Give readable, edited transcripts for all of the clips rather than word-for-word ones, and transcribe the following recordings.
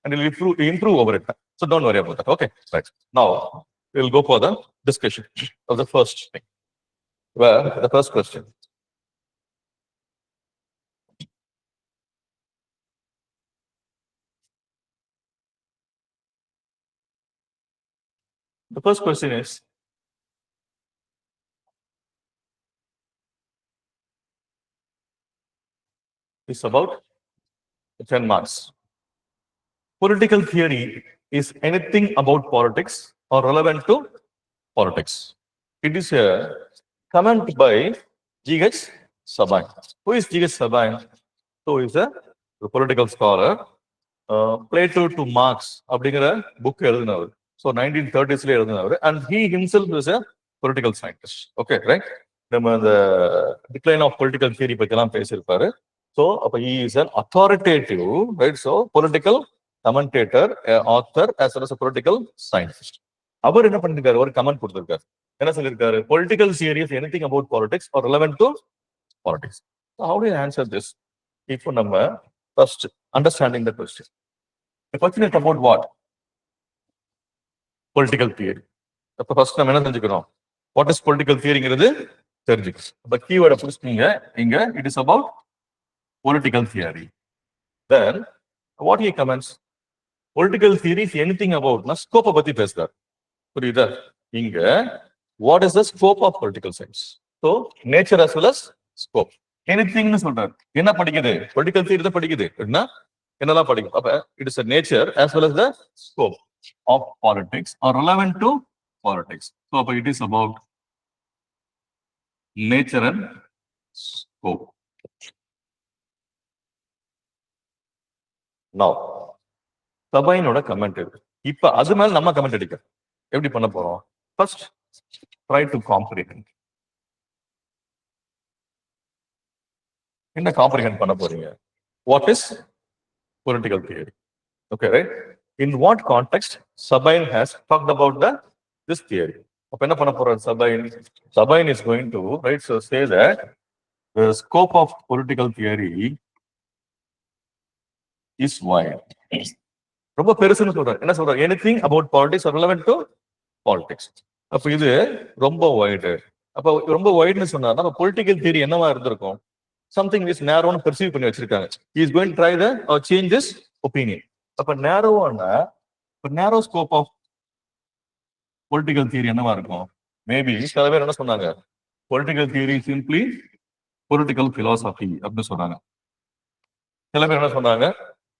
and it will improve over it. So don't worry about that. Okay, right. Now we'll go for the discussion of the first thing. Well, the first question. The first question is about 10 marks. Political theory is anything about politics or relevant to politics. It is a comment by G.H. Sabine. Who is G.H. Sabine? So is a political scholar. Plato to Marx அப்படிங்கிற book எழுதினவர். So 1930s எழுதினவர். And he himself is a political scientist. Okay, right? நம்ம அந்த decline of political theory பற்றிலாம் பேசியிருப்பாரு. So அப்போ he is an authoritative, right? So political commentator, author as well as a political scientist. அவர் என்ன பண்ணிருக்காரு? ஒரு comment கொடுத்திருக்காரு. என்ன சொல்லியிருக்காரு? Political theory is anything about politics or relevant to politics. So how do you answer this? இப்போ நம்ம first understanding the question. The question is about what? Political theory. அப்ப first நம்ம என்ன தெரிஞ்சுக்கணும்? What is political theoryங்கிறது தெரிஞ்சுக்கணும். அப்ப கீவேர்டை புடிச்சிட்டீங்க. இங்க it is about political theory. Then what he comments? Political theory is anything about scope பத்தி பேசுறார். புரியுதா? இங்க what is the scope of political science? So nature as well as scope. Anythingனு சொல்றார். என்ன படிக்குது? Political theory தான் படிக்குது. என்னலாம் படிக்கும்? அப்ப it is a nature as well as the scope of politics or relevant to politics. So அப்ப it is about nature and scope. Now சபையினோட கமெண்ட் இருக்கு. இப்ப அது மேல நம்ம கமெண்ட் அடிக்க எப்படி பண்ண போறோம்? First try to comprehend. என்ன comprehend பண்ண போறீங்க? What is political theory? Okay, right? In what context Sabine has talked about this theory? அப்ப என்ன பண்ண போறார் Sabine? Sabine is going to, right, so say that the scope of political theory is wide. ரொம்ப பெருசுன்னு சொல்றாரு. என்ன சொல்றாரு? Anything about politics or relevant to politics. அப்ப இது ரொம்ப வைடு. அப்ப ரொம்ப வைடுன்னு சொன்னா நம்ம பொலிட்டிக்கல் தியரி என்னவா இருந்திருக்கும்? சம்திங் இஸ் நேரோன்னு பெர்சீவ் பண்ணி வச்சிருக்காங்க. He is going to try the or change this opinion. அப்ப நேரோ ஸ்கோப் ஆஃப் பொலிட்டிக்கல் தியரி என்னவா இருக்கும்? மேபி சில பேர் என்ன சொன்னாங்க? Political theory simply political philosophy அப்படின்னு சொன்னாங்க. சில பேர் என்ன சொன்னாங்க?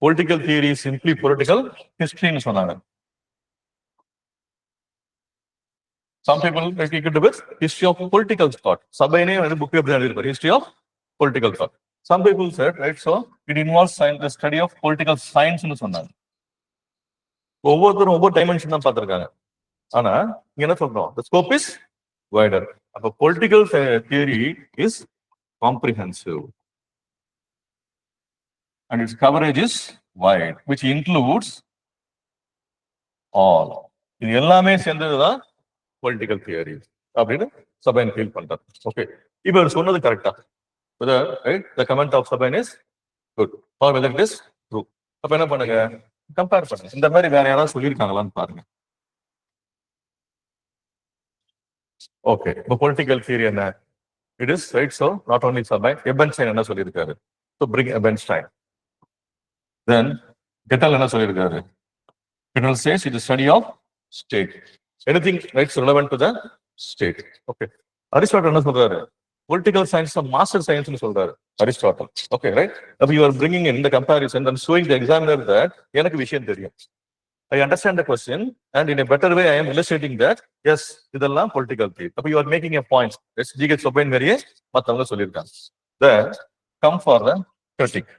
பொலிட்டிக்கல் தியரி சிம்பிளி பொலிட்டிக்கல் ஹிஸ்டரின்னு சொன்னாங்க. Some people take it with history of political thought. Sabine வந்து book எழுதிருப்பாரு, history of political thought. Some people said, right, so it involves science, the study of political science னு சொன்னாங்க. ஒவ்வொருத்தரும் ஒவ்வொரு dimension தான் பார்த்திருக்காங்க. ஆனா இங்க என்ன சொல்றோம்? The scope is wider. அப்ப political theory is comprehensive and its coverage is wide, which includes all. இது எல்லாமே சேர்ந்ததுதான் பொலிட்டிக்கல் தியரி அப்படின்னு சபைன் ஃபீல் பண்றாரு. ஓகே, இப்ப அவர் சொன்னது கரெக்டா? whether right the comment of Sabine is good or whether it is true. அப்ப என்ன பண்ணுங்க? கம்பேர் பண்ணுங்க. இந்த மாதிரி வேற யாராவது சொல்லியிருக்காங்களான்னு பாருங்க. ஓகே, இப்போ பொலிட்டிக்கல் தியரி என்ன? It is right, so not only Sabine, Ebenstein என்ன சொல்லியிருக்காரு? So bring Ebenstein. Then Gettel என்ன சொல்லியிருக்காரு? Gettel says it is study of state. Anything right relevant to the state. Okay. Aristotle என்ன சொல்றாரு? Political science is a master science னு சொல்றாரு Aristotle. Okay, right? Now you are bringing in the comparison and showing the examiner that எனக்கு விஷயம் தெரியும். I understand the question and in a better way I am illustrating that yes, இதெல்லாம் political theory. அப்ப you are making a point. Let's G.H. Sabine மாதிரியே மத்தவங்க சொல்லியிருக்காங்க. Then come for the critique.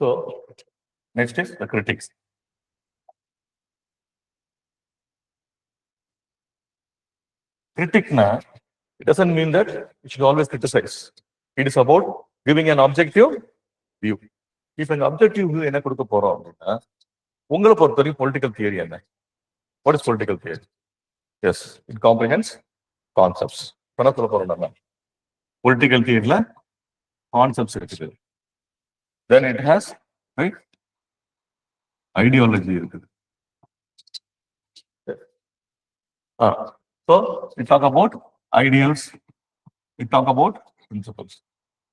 So next is the critics. Critic na, it doesn't mean that you should always criticize. It is about giving an objective view. If an objective view என்ன கொடுக்க போறோம் அப்படின்னா உங்களை பொறுத்த வரைக்கும் political theory என்ன? What is political theory? Yes, it comprehends concepts. என்ன சொல்ல போறோம் நம்ம? Political theory ல concepts இருக்குது. Then it has, right, ideology இருக்குது. So we talk about ideals, we talk about principles.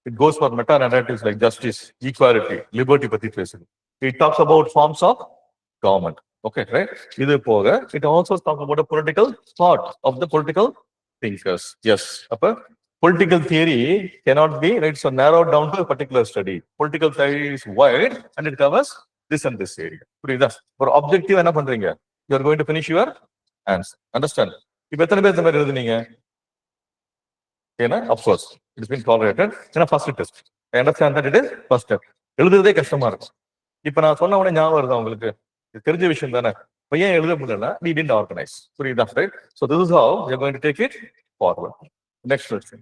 It goes for meta narratives like justice, equality, liberty பத்தி பேசுது. It talks about forms of government. Okay, right? இது போக it also talks about the political thought of the political thinkers. Yes. அப்ப political theory cannot be, right, so narrowed down to a particular study. Political theory is wide and it covers this and this area. புரியுதா? ஒரு objective என்ன பண்றீங்க? You are going to finish your answer. Understand? இப்ப எத்தனை பேர் இந்த மாதிரி எழுதுனீங்க? ஏன்னா of course it is been tolerated. ஏன்னா first test. I understand that it is first step. எழுதுறதே கஷ்டமா இருக்கும். இப்ப நான் சொன்ன உடனே ஞாபகம் வருது உங்களுக்கு, இது தெரிஞ்ச விஷயம் தானே. இப்ப ஏன் எழுத முடியல? we didn't organize. புரியுதா? Right? So this is how we are going to take it forward. Next question.